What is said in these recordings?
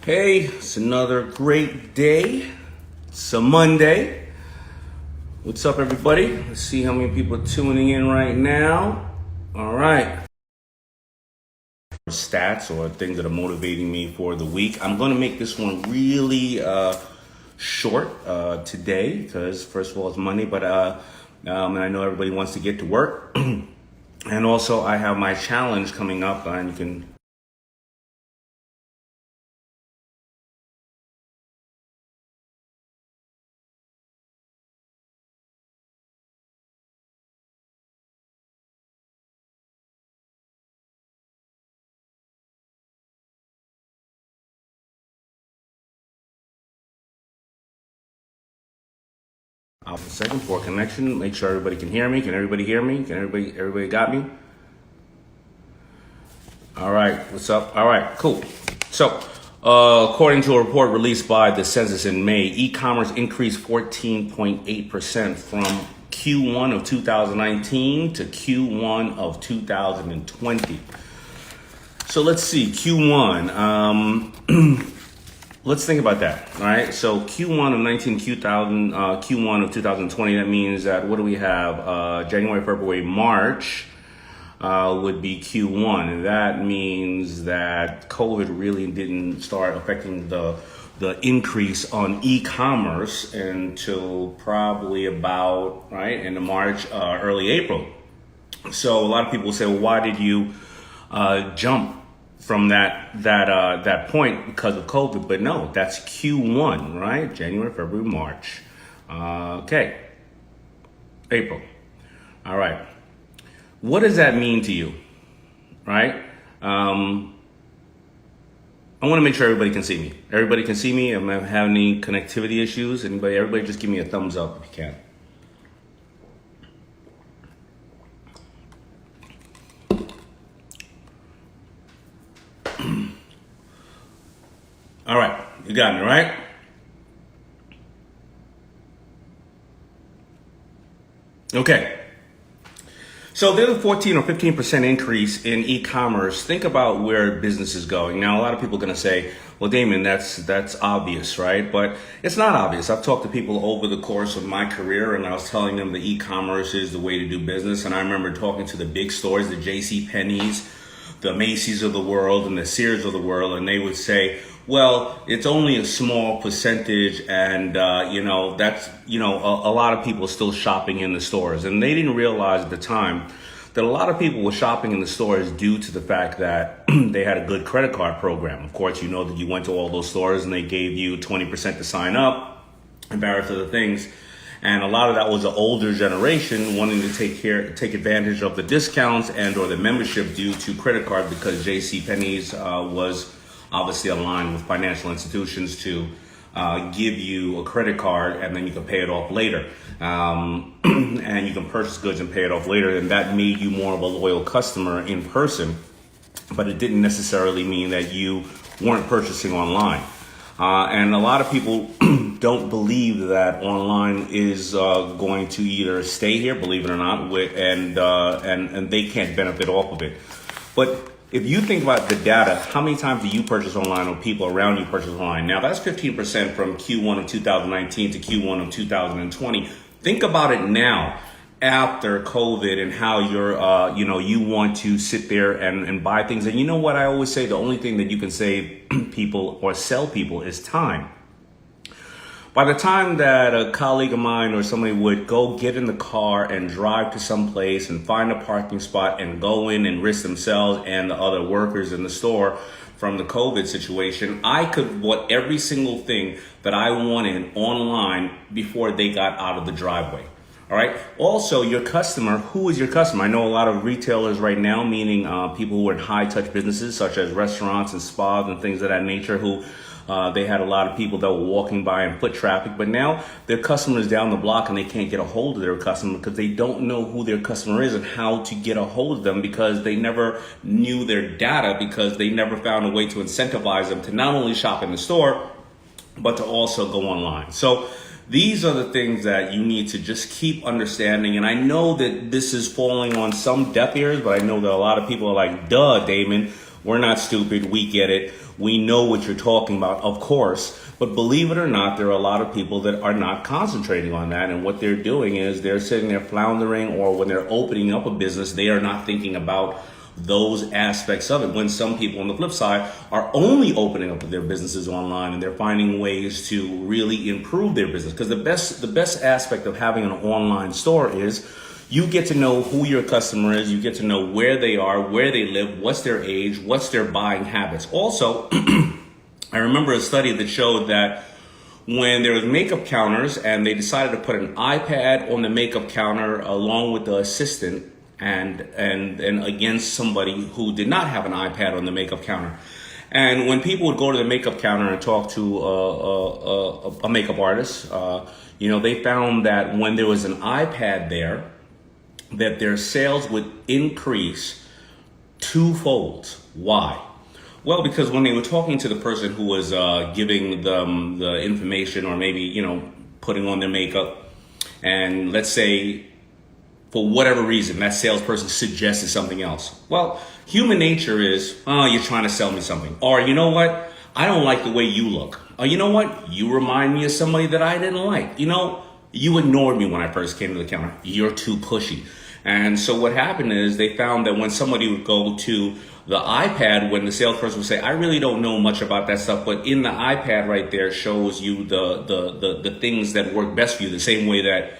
Hey, it's another great day. It's a Monday. What's up, everybody? Let's see how many people are tuning in right now. All right. Stats or things that are motivating me for the week. I'm going to make this one really short today because, first of all, it's Monday, but I know everybody wants to get to work. And also, I have my challenge coming up, and you can a second for connection. Make sure everybody can hear me. Can everybody hear me? Can everybody got me? All right. What's up? All right. Cool. So, according to a report released by the census in May, e-commerce increased 14.8% from Q1 of 2019 to Q1 of 2020. So let's see. Q1. Let's think about that, all right? So Q1 of 19, Q1 of 2020, that means that what do we have? January, February, March would be Q1. And that means that COVID really didn't start affecting the increase on e-commerce until probably about, right, in March, early April. So a lot of people say, well, why did you jump from that point because of COVID? But no, that's Q1, right? January, February, March. Okay. April. All right. What does that mean to you? Right? I want to make sure everybody can see me. Everybody can see me. Am I having any connectivity issues? Everybody just give me a thumbs up if you can. All right, you got me, right? Okay. So there's a 14 or 15% increase in e-commerce. Think about where business is going. Now, a lot of people are going to say, well, Daymond, that's obvious, right? But it's not obvious. I've talked to people over the course of my career, and I was telling them the e-commerce is the way to do business. And I remember talking to the big stores, the J.C. Penney's, the Macy's of the world, and the Sears of the world, and they would say, well, it's only a small percentage, and that's a lot of people still shopping in the stores, and they didn't realize at the time that a lot of people were shopping in the stores due to the fact that they had a good credit card program. Of course, you know that you went to all those stores and they gave you 20% to sign up and various other things. And a lot of that was an older generation wanting to take advantage of the discounts and or the membership due to credit card, because JCPenney's was obviously aligned with financial institutions to give you a credit card, and then you can pay it off later. And you can purchase goods and pay it off later. And that made you more of a loyal customer in person, but it didn't necessarily mean that you weren't purchasing online. And a lot of people don't believe that online is going to either stay here, believe it or not, and they can't benefit off of it. But if you think about the data, how many times do you purchase online or people around you purchase online? Now, that's 15% from Q1 of 2019 to Q1 of 2020. Think about it now after COVID and how you want to sit there and buy things. And you know what I always say, the only thing that you can save people or sell people is time. By the time that a colleague of mine or somebody would go get in the car and drive to some place and find a parking spot and go in and risk themselves and the other workers in the store from the COVID situation, I could bought every single thing that I wanted online before they got out of the driveway. All right. Also, your customer, who is your customer? I know a lot of retailers right now, meaning people who are in high touch businesses such as restaurants and spas and things of that nature, who they had a lot of people that were walking by and foot traffic, but now their customers down the block and they can't get a hold of their customer because they don't know who their customer is and how to get a hold of them, because they never knew their data, because they never found a way to incentivize them to not only shop in the store, but to also go online. So these are the things that you need to just keep understanding. And I know that this is falling on some deaf ears, but I know that a lot of people are like, duh, Daymond, We're not stupid. We get it. We know what you're talking about, of course. But believe it or not, there are a lot of people that are not concentrating on that. And what they're doing is they're sitting there floundering, or when they're opening up a business, they are not thinking about those aspects of it. When some people on the flip side are only opening up their businesses online, and they're finding ways to really improve their business. Because the best aspect of having an online store is you get to know who your customer is. You get to know where they are, where they live, what's their age, what's their buying habits. Also, I remember a study that showed that when there was makeup counters and they decided to put an iPad on the makeup counter along with the assistant and against somebody who did not have an iPad on the makeup counter. And when people would go to the makeup counter and talk to a makeup artist, they found that when there was an iPad there, that their sales would increase twofold. Why? Well, because when they were talking to the person who was giving them the information, or maybe, putting on their makeup, and let's say for whatever reason that salesperson suggested something else. Well, human nature is, oh, you're trying to sell me something. Or, you know what? I don't like the way you look. Or, you know what? You remind me of somebody that I didn't like. You ignored me when I first came to the counter. You're too pushy. And so what happened is they found that when somebody would go to the iPad, when the salesperson would say, I really don't know much about that stuff, but in the iPad right there shows you the things that work best for you. The same way that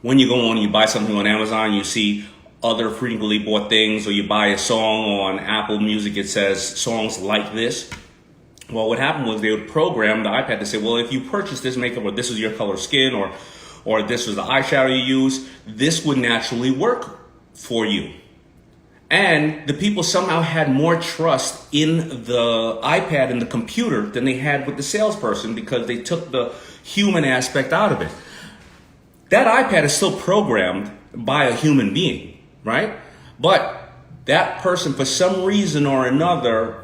when you go on, you buy something on Amazon, you see other frequently bought things, or you buy a song on Apple Music, it says songs like this. Well, what happened was they would program the iPad to say, well, if you purchase this makeup, or this is your color skin, or this was the eyeshadow you use, this would naturally work for you. And the people somehow had more trust in the iPad and the computer than they had with the salesperson, because they took the human aspect out of it. That iPad is still programmed by a human being, right? But that person, for some reason or another,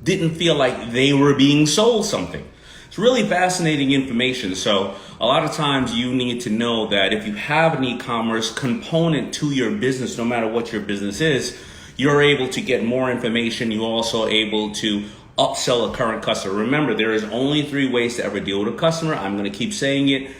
didn't feel like they were being sold something. It's really fascinating information. So a lot of times you need to know that if you have an e-commerce component to your business, no matter what your business is, you're able to get more information. You're also able to upsell a current customer. Remember, there is only 3 ways to ever deal with a customer. I'm going to keep saying it.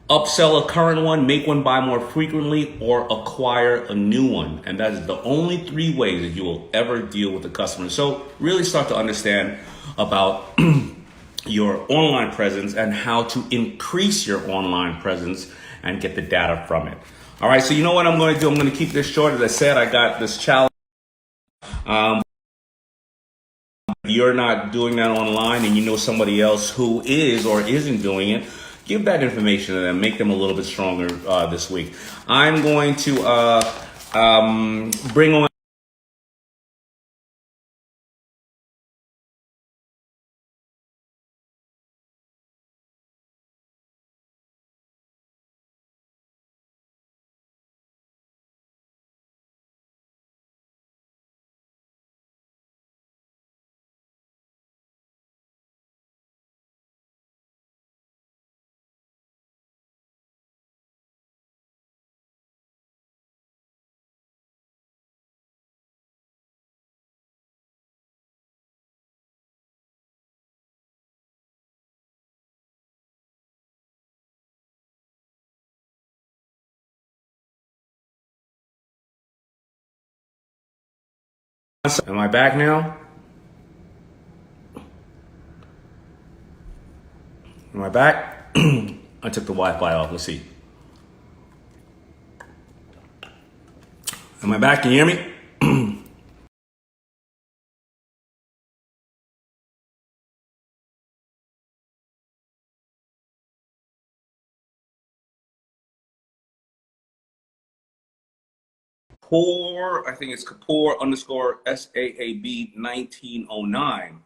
Upsell a current one, make one buy more frequently, or acquire a new one. And that is the only 3 ways that you will ever deal with a customer. So really start to understand about your online presence and how to increase your online presence and get the data from it. All right, so you know what I'm going to do? I'm going to keep this short. As I said, I got this challenge. If you're not doing that online and you know somebody else who is or isn't doing it, give that information to them, make them a little bit stronger this week. I'm going to bring on Am I back now? Am I back? I took the Wi-Fi off. Let's see. Am I back? Can you hear me? I think it's Kapoor underscore SAAB 1909.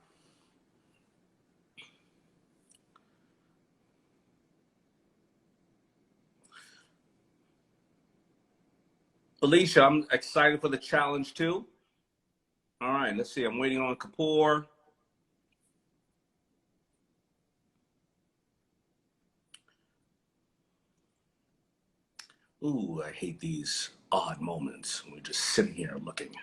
Alicia, I'm excited for the challenge too. All right, let's see. I'm waiting on Kapoor. Ooh, I hate these odd moments. We're just sitting here looking.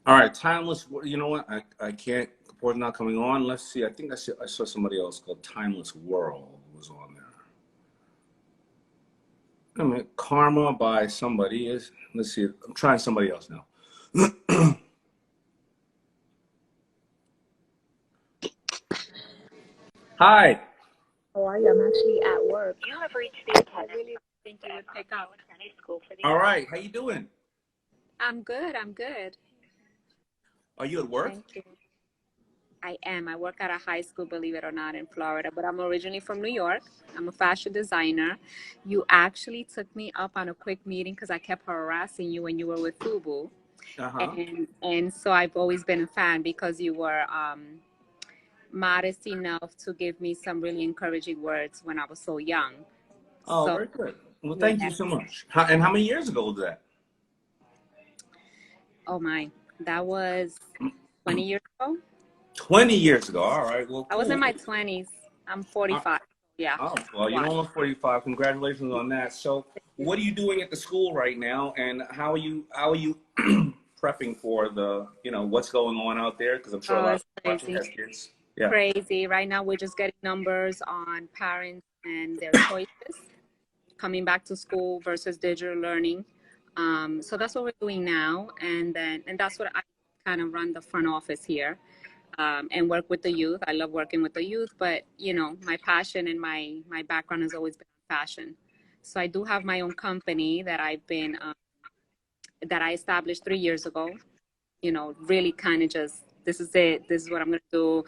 All right, timeless. You know what? I can't. Report's not coming on. Let's see. I think I saw somebody else called Timeless World was on there. I mean, Karma by somebody is. Let's see. I'm trying somebody else now. Hi. How are you? I'm actually at work. You have reached the attendant. I really didn't think you would pick up. All right. How you doing? I'm good. I'm good. Are you at work? Thank you. I am. I work at a high school, believe it or not, in Florida, but I'm originally from New York. I'm a fashion designer. You actually took me up on a quick meeting because I kept harassing you when you were with Fubu. Uh-huh. And so I've always been a fan because you were modest enough to give me some really encouraging words when I was so young. Oh, So, very good. Well, thank you yeah. so much. And how many years ago was that? Oh my, that was 20 years ago. 20 years ago. All right. Well, I was in cool. my 20s. I'm Uh, 45. Yeah. Oh, well, you're Wow. almost 45. Congratulations on that. So, what are you doing at the school right now, and how are you prepping for the, what's going on out there? Because I'm sure a Oh, lot of it's people watching crazy. has kids. Yeah. Crazy. Right now, we're just getting numbers on parents and their choices coming back to school versus digital learning. So that's what we're doing now. And that's what I kind of run the front office here, and work with the youth. I love working with the youth, but my passion and my background has always been fashion. So I do have my own company that that I established 3 years ago. Really kind of just, this is it. This is what I'm going to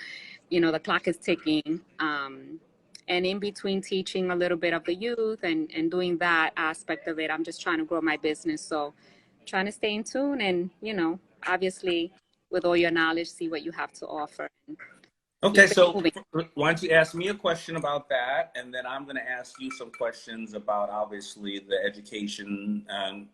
do. The clock is ticking. And in between teaching a little bit of the youth and doing that aspect of it, I'm just trying to grow my business. So trying to stay in tune and, obviously with all your knowledge, see what you have to offer and Okay, keep it so moving. why don't you ask me a question about that, and then I'm going to ask you some questions about obviously the education and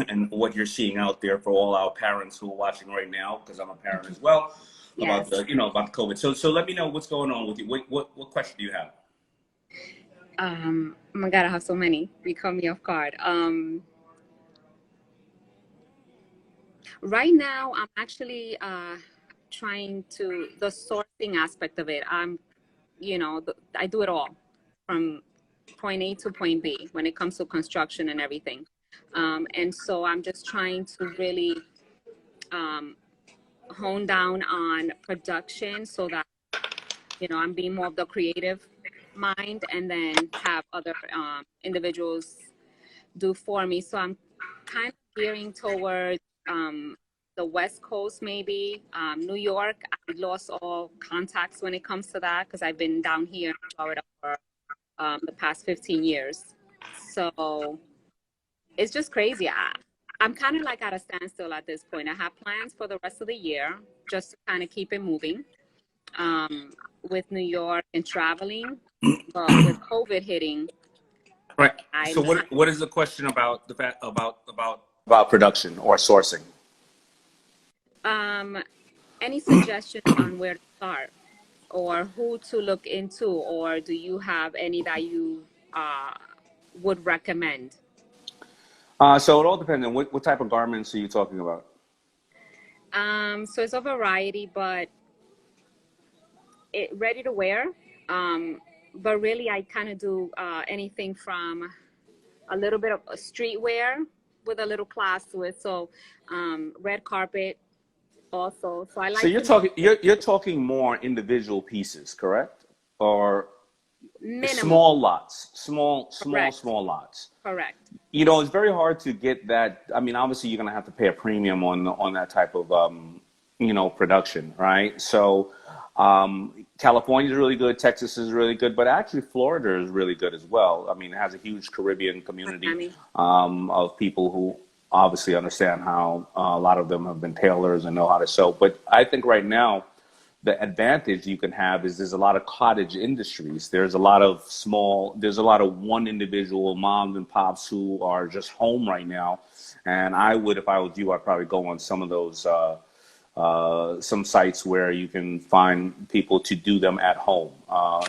and what you're seeing out there for all our parents who are watching right now, because I'm a parent as well, about Yes. about the COVID. So let me know what's going on with you. What question do you have? Oh my God, I have so many. You caught me off guard. Right now, I'm actually trying to the sourcing aspect of it. I do it all from point A to point B when it comes to construction and everything. And so I'm just trying to really um, hone down on production so that, I'm being more of the creative mind and then have other individuals do for me. So I'm kind of gearing towards um, the West Coast, maybe New York. I lost all contacts when it comes to that because I've been down here in Florida for the past 15 years. So it's just crazy. I'm kind of like at a standstill at this point. I have plans for the rest of the year just to kind of keep it moving um, with New York and traveling. But with COVID hitting, Right. So I'm what is the question about the fact about production or sourcing? um, any suggestions on where to start or who to look into, or do you have any that you uh, would recommend? So it all depends on what type of garments are you talking about? So it's a variety, but ready to wear. Um, but really, I kind of do anything from a little bit of a streetwear with a little class to it. So red carpet also. So I So like you're to know talking you're talking more individual pieces, correct? Or minimal. small lots, Correct. small lots. Correct. It's very hard to get that. I mean, obviously, you're going to have to pay a premium on that type of production, right? So, California is really good, Texas is really good, but actually Florida is really good as well. I mean, it has a huge Caribbean community Miami. of people who obviously understand how a lot of them have been tailors and know how to sew. But I think right now the advantage you can have is there's a lot of cottage industries. There's a lot of one individual moms and pops who are just home right now. And if I was you, I'd probably go on some of those, some sites where you can find people to do them at home.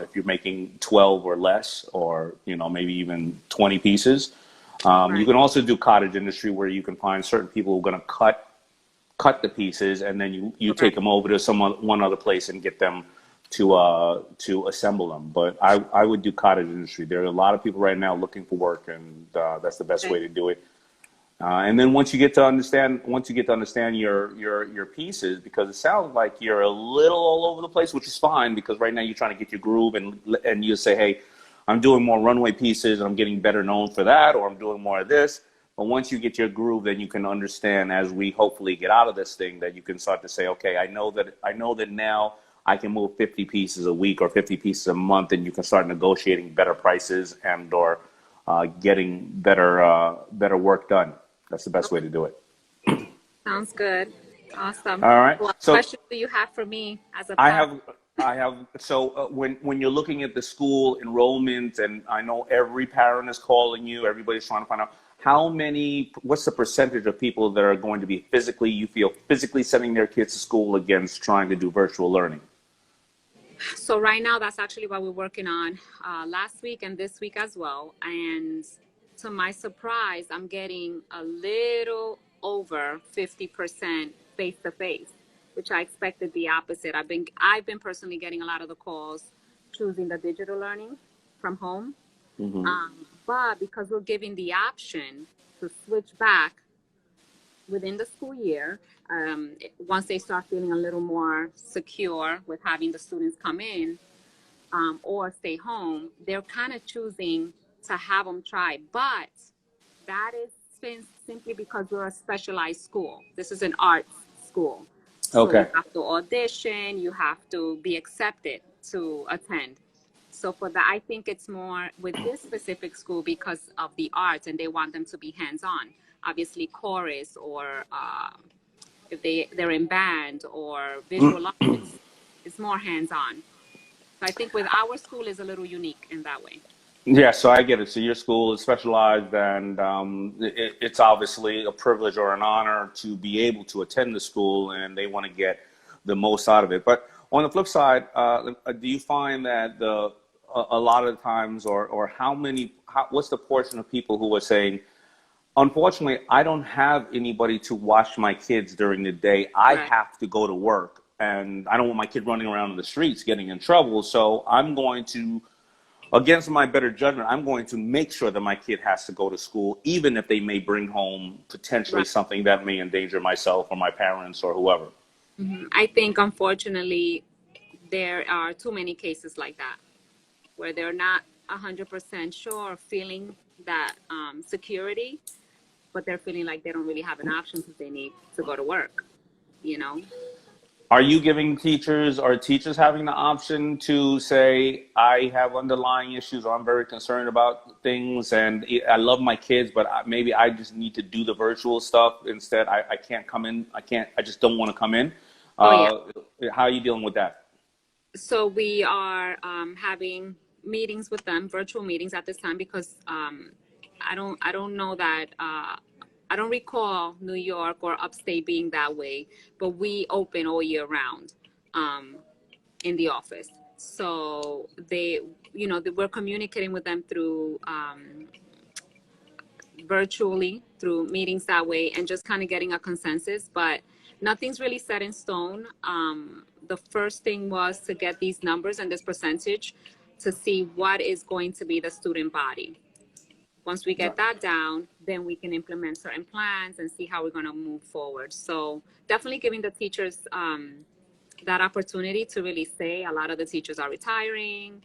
If you're making 12 or less, or, maybe even 20 pieces. You Right. can also do cottage industry where you can find certain people who are going to cut the pieces, and then you take Correct. them over to one other place and get them to assemble them. But I would do cottage industry. There are a lot of people right now looking for work, and that's the best way to do it. And then once you get to understand your pieces, because it sounds like you're a little all over the place, which is fine, because right now you're trying to get your groove, and you say, hey, I'm doing more runway pieces and I'm getting better known for that, or I'm doing more of this. But once you get your groove, then you can understand, as we hopefully get out of this thing, that you can start to say, okay, I know that now I can move 50 pieces a week or 50 pieces a month, and you can start negotiating better prices and or getting better work done. That's the best way to do it. Sounds good. Awesome. All right. What So question do you have for me as a I parent? have, so when you're looking at the school enrollment, and I know every parent is calling you, everybody's trying to find out what's the percentage of people that are going to be physically sending their kids to school against trying to do virtual learning? So right now, that's actually what we're working on last week and this week as well. And to my surprise, I'm getting a little over 50% face-to-face, which I expected the opposite. I've been personally getting a lot of the calls choosing the digital learning from home. But because we're giving the option to switch back within the school year, once they start feeling a little more secure with having the students come in or stay home, they're kind of choosing to have them try. But that is simply because we're a specialized school. This is an arts school. So Okay. you have to audition, you have to be accepted to attend. So for that, I think it's more with this specific school because of the arts, and they want them to be hands-on. Obviously, chorus or if they're in band or visual arts, it's more hands-on. So I think with our school is a little unique in that way. Yeah, so I get it. So your school is specialized, and it's obviously a privilege or an honor to be able to attend the school, and they want to get the most out of it. But on the flip side, do you find that a lot of the times, or what's the portion of people who are saying, unfortunately, I don't have anybody to watch my kids during the day. I Right. have to go to work, and I don't want my kid running around in the streets getting in trouble. So I'm going to, against my better judgment, I'm going to make sure that my kid has to go to school, even if they may bring home potentially Right. something that may endanger myself or my parents or whoever. I think unfortunately there are too many cases like that where they're not 100% sure or feeling that security, but they're feeling like they don't really have an option because they need to go to work, you know? Are you giving teachers, or teachers having the option to say, I have underlying issues, or I'm very concerned about things, and I love my kids, but maybe I just need to do the virtual stuff instead. I can't come in. I just don't want to come in. Oh, yeah. How are you dealing with that? So we are having meetings with them, virtual meetings at this time, because I don't know that I don't recall New York or upstate being that way, but we open all year round in the office. So we're communicating with them through virtually through meetings that way, and just kind of getting a consensus, but nothing's really set in stone. The first thing was to get these numbers and this percentage to see what is going to be the student body. Once we get that down, then we can implement certain plans and see how we're going to move forward. So definitely giving the teachers that opportunity to really say. A lot of the teachers are retiring.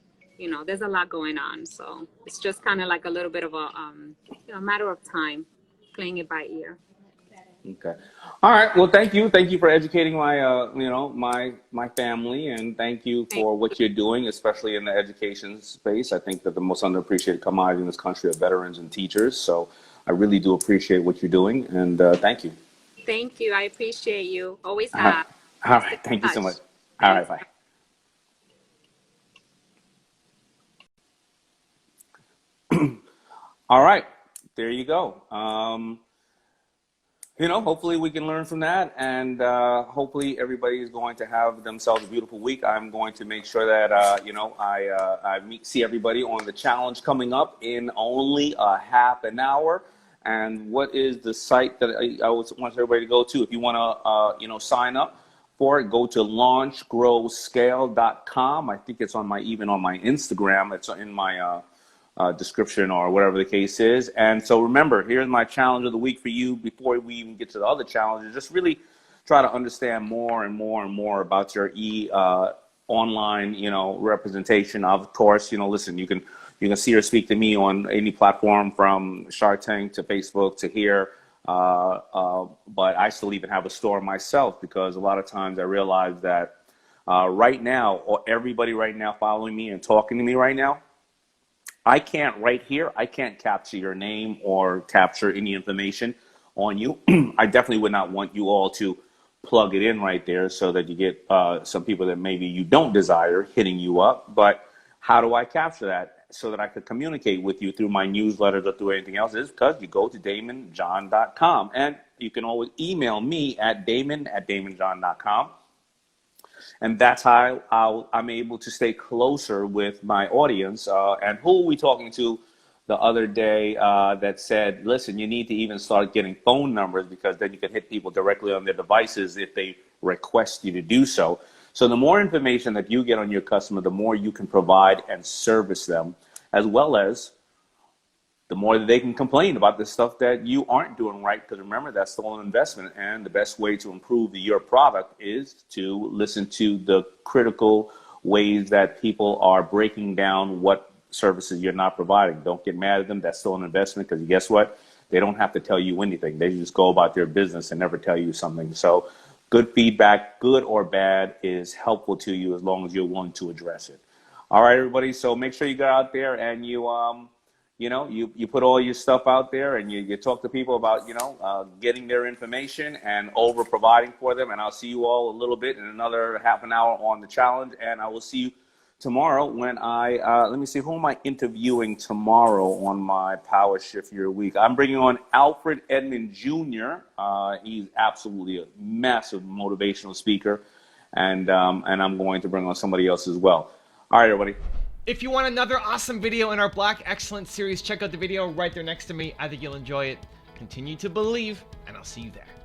There's a lot going on. So it's just kind of like a little bit of a matter of time, playing it by ear. Okay. All right. Well, thank you. Thank you for educating my family, and thank you for what you're doing, especially in the education space. I think that the most underappreciated commodity in this country are veterans and teachers. So I really do appreciate what you're doing, and thank you. Thank you. I appreciate you. Always All right. have. All Stay right. in Thank you so touch. much. All Thanks. right. Bye. All right. There you go. Hopefully we can learn from that, and hopefully everybody is going to have themselves a beautiful week. I'm going to make sure that I see everybody on the challenge coming up in only a half an hour, And what is the site that I want everybody to go to? If you want to, sign up for it, go to launchgrowscale.com. I think it's even on my Instagram. It's in my description or whatever the case is. And so remember, here's my challenge of the week for you before we even get to the other challenges. Just really try to understand more and more and more about your online, representation. Of course, listen, you can see or speak to me on any platform from Shark Tank to Facebook to here. But I still even have a store myself, because a lot of times I realize that right now, or everybody right now following me and talking to me right now, I can't capture your name or capture any information on you. I definitely would not want you all to plug it in right there so that you get some people that maybe you don't desire hitting you up. But how do I capture that so that I could communicate with you through my newsletters or through anything else? Is because you go to daymondjohn.com, and you can always email me at daymond@daymondjohn.com. And that's how I'm able to stay closer with my audience. And who are we talking to the other day that said, listen, you need to even start getting phone numbers, because then you can hit people directly on their devices if they request you to do so. So the more information that you get on your customer, the more you can provide and service them, as well as the more that they can complain about the stuff that you aren't doing right. Because remember, that's still an investment. And the best way to improve your product is to listen to the critical ways that people are breaking down what services you're not providing. Don't get mad at them. That's still an investment, because guess what? They don't have to tell you anything. They just go about their business and never tell you something. So good feedback, good or bad, is helpful to you as long as you're willing to address it. All right, everybody. So make sure you go out there and you put all your stuff out there, and you talk to people about, getting their information and over providing for them. And I'll see you all a little bit in another half an hour on the challenge. And I will see you tomorrow when let me see, who am I interviewing tomorrow on my Power Shift Your Week? I'm bringing on Alfred Edmond Jr. He's absolutely a massive motivational speaker. And I'm going to bring on somebody else as well. All right, everybody. If you want another awesome video in our Black Excellence series, check out the video right there next to me. I think you'll enjoy it. Continue to believe, and I'll see you there.